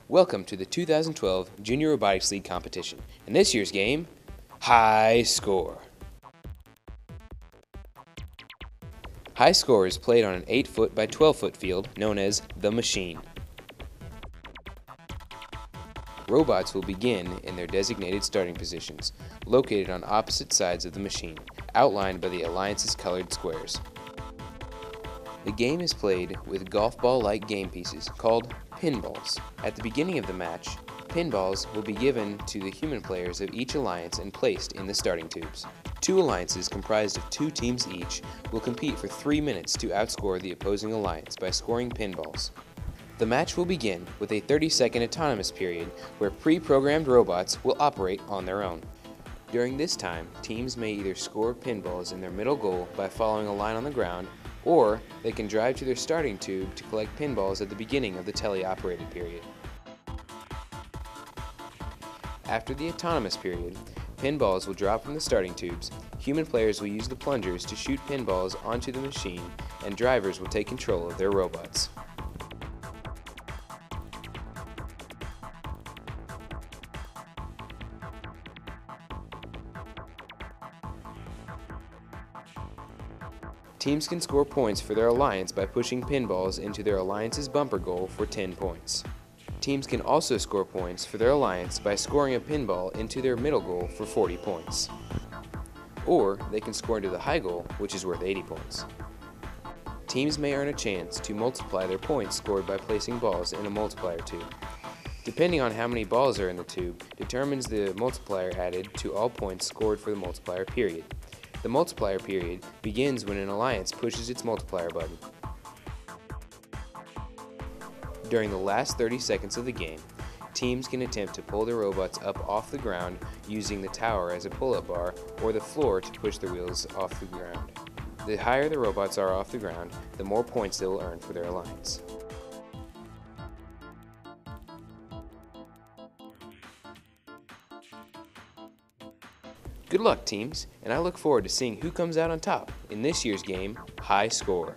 Welcome to the 2012 Junior Robotics League competition. In this year's game, High Score. High Score is played on an 8-foot by 12-foot field known as the Machine. Robots will begin in their designated starting positions, located on opposite sides of the machine, outlined by the Alliance's colored squares. The game is played with golf ball-like game pieces called pinballs. At the beginning of the match, pinballs will be given to the human players of each alliance and placed in the starting tubes. Two alliances comprised of 2 teams each will compete for 3 minutes to outscore the opposing alliance by scoring pinballs. The match will begin with a 30-second autonomous period where pre-programmed robots will operate on their own. During this time, teams may either score pinballs in their middle goal by following a line on the ground, or they can drive to their starting tube to collect pinballs at the beginning of the teleoperated period. After the autonomous period, pinballs will drop from the starting tubes, human players will use the plungers to shoot pinballs onto the machine, and drivers will take control of their robots. Teams can score points for their alliance by pushing pinballs into their alliance's bumper goal for 10 points. Teams can also score points for their alliance by scoring a pinball into their middle goal for 40 points. Or they can score into the high goal, which is worth 80 points. Teams may earn a chance to multiply their points scored by placing balls in a multiplier tube. Depending on how many balls are in the tube determines the multiplier added to all points scored for the multiplier period. The multiplier period begins when an alliance pushes its multiplier button. During the last 30 seconds of the game, teams can attempt to pull their robots up off the ground using the tower as a pull-up bar or the floor to push the wheels off the ground. The higher the robots are off the ground, the more points they will earn for their alliance. Good luck, teams, and I look forward to seeing who comes out on top in this year's game, High Score.